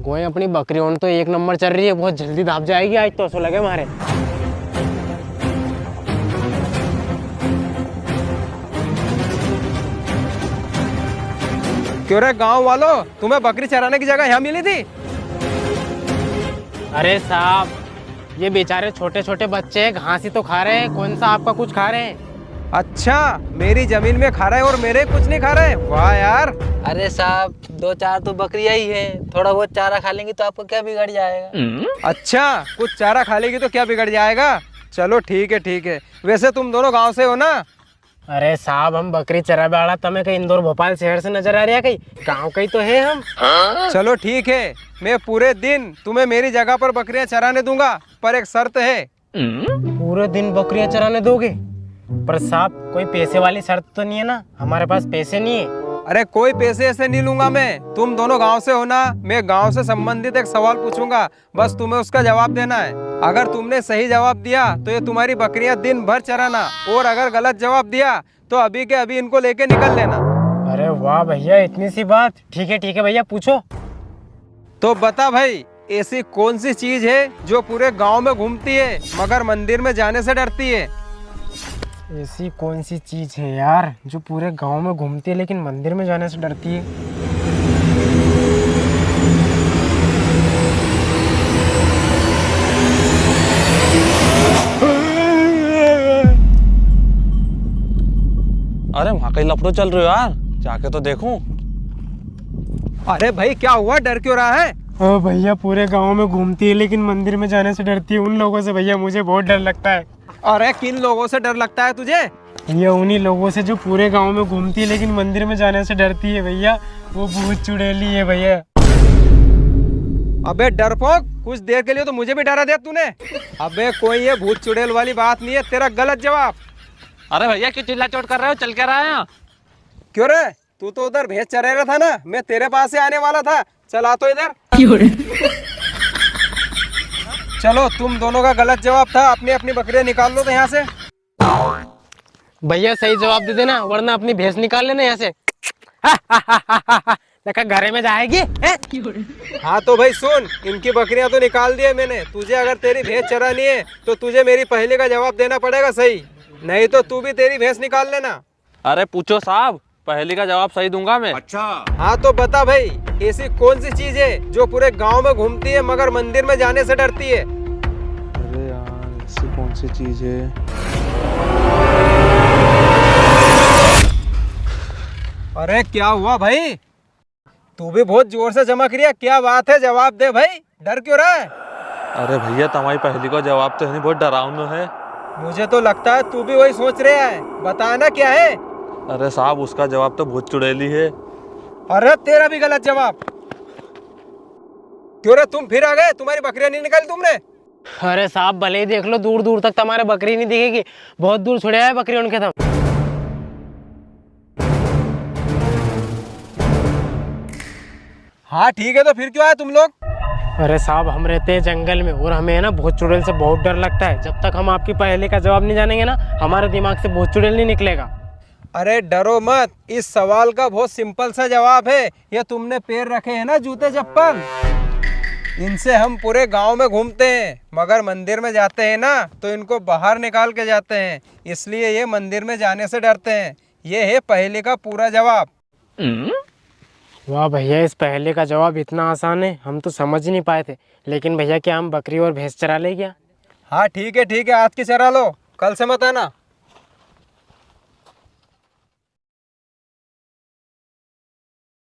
कोई अपनी बकरी तो एक नंबर चल रही है, बहुत जल्दी दाब जाएगी आज तो, ऐसा लगे हमारे। क्यों रे गांव वालों, तुम्हें बकरी चराने की जगह यहाँ मिली थी? अरे साहब, ये बेचारे छोटे छोटे बच्चे घास ही तो खा रहे हैं, कौन सा आपका कुछ खा रहे हैं? अच्छा, मेरी जमीन में खा रहे हैं और मेरे कुछ नहीं खा रहे? वाह यार। अरे साहब, 2-4 तो बकरियां ही है, थोड़ा बहुत चारा खा लेंगी तो आपको क्या बिगड़ जाएगा? अच्छा, कुछ चारा खा लेगी तो क्या बिगड़ जाएगा? चलो ठीक है ठीक है। वैसे तुम दोनों गांव से हो ना? अरे साहब, हम बकरी चरा बाड़ा तमें कहीं इंदौर भोपाल शहर से नजर आ रहा है, कहीं गाँव का ही तो है हम। चलो ठीक है, मैं पूरे दिन तुम्हें मेरी जगह पर बकरियां चराने दूंगा, पर एक शर्त है। पूरे दिन बकरियां चराने दोगे? पर साहब, कोई पैसे वाली शर्त तो नहीं है ना? हमारे पास पैसे नहीं है। अरे कोई पैसे ऐसे नहीं लूंगा मैं। तुम दोनों गांव से हो ना? मैं गांव से संबंधित एक सवाल पूछूंगा, बस तुम्हें उसका जवाब देना है। अगर तुमने सही जवाब दिया तो ये तुम्हारी बकरियां दिन भर चराना, और अगर गलत जवाब दिया तो अभी के अभी इनको लेके निकल लेना। अरे वाह भैया, इतनी सी बात। ठीक है भैया, पूछो। तो बता भाई, ऐसी कौन सी चीज है जो पूरे गांव में घूमती है मगर मंदिर में जाने से डरती है? ऐसी कौन सी चीज है यार जो पूरे गांव में घूमती है लेकिन मंदिर में जाने से डरती है? अरे वहाँ कहीं लफड़ो चल रहे हो यार, जाके तो देखूं। अरे भाई क्या हुआ, डर क्यों रहा है? ओ भैया, पूरे गांव में घूमती है लेकिन मंदिर में जाने से डरती है। उन लोगों से भैया मुझे बहुत डर लगता है। अरे किन लोगों से डर लगता है तुझे? भैया उन्हीं लोगों से जो पूरे गांव में घूमती है लेकिन मंदिर में जाने से डरती है भैया। वो भूत चुड़ैली है भैया। अबे डरपोक, कुछ देर के लिए तो मुझे भी डरा दिया तूने। अबे कोई ये भूत चुड़ैल वाली बात नहीं है, तेरा गलत जवाब। अरे भैया क्यों चिल्ला चोट कर रहे हो, चल क्या रहा है यहाँ? क्यों रे, तू तो उधर भैंस चरा रहा था ना, मैं तेरे पास से आने वाला था। चल आ तो इधर। चलो, तुम दोनों का गलत जवाब था, अपनी अपनी बकरियां निकाल लो तो यहाँ से। भैया सही जवाब दे देना, वरना अपनी भैंस निकाल लेना यहाँ से। देखा घरे में जाएगी। हाँ तो भाई सुन, इनकी बकरियां तो निकाल दी है मैंने। तुझे अगर तेरी भैंस चरानी है तो तुझे मेरी पहले का जवाब देना पड़ेगा सही, नहीं तो तू भी तेरी भैंस निकाल लेना। अरे पूछो साहब, पहली का जवाब सही दूंगा मैं। अच्छा हाँ तो बता भाई, ऐसी कौन सी चीज है जो पूरे गांव में घूमती है मगर मंदिर में जाने से डरती है? अरे यार, ऐसी कौन सी चीज है? अरे क्या हुआ भाई, तू भी बहुत जोर से चमक रही है, क्या बात है? जवाब दे भाई, डर क्यों रहा है? अरे भैया, तुम्हारी पहली का जवाब तो है नहीं, बहुत डरावना है। मुझे तो लगता है तू भी वही सोच रहा है, बताना क्या है? अरे साहब, उसका जवाब तो भूत चुड़ैली है। अरे तेरा भी गलत जवाब। क्यों रे, तुम फिर आ गए? तुम्हारी बकरियां नहीं निकाली तुमने? अरे साहब, भले ही देख लो, दूर दूर तक तुम्हारे बकरी नहीं दिखेगी। बहुत दूर छुड़े है बकरी उनके तुम। हाँ ठीक है, तो फिर क्यों आए तुम लोग? अरे साहब, हम रहते हैं जंगल में और हमें है ना भूत चुड़ैल से बहुत डर लगता है। जब तक हम आपकी पहले का जवाब नहीं जानेंगे ना, हमारे दिमाग से भूत चुड़ैल नहीं निकलेगा। अरे डरो मत, इस सवाल का बहुत सिंपल सा जवाब है। ये तुमने पैर रखे हैं ना जूते चप्पल, इनसे हम पूरे गांव में घूमते हैं मगर मंदिर में जाते हैं ना तो इनको बाहर निकाल के जाते हैं, इसलिए ये मंदिर में जाने से डरते हैं। ये है पहले का पूरा जवाब। वाह भैया, इस पहले का जवाब इतना आसान है, हम तो समझ ही नहीं पाए थे। लेकिन भैया, क्या हम बकरी और भैंस चरा ले क्या? हाँ ठीक है, आज की चरा लो, कल से मत आना।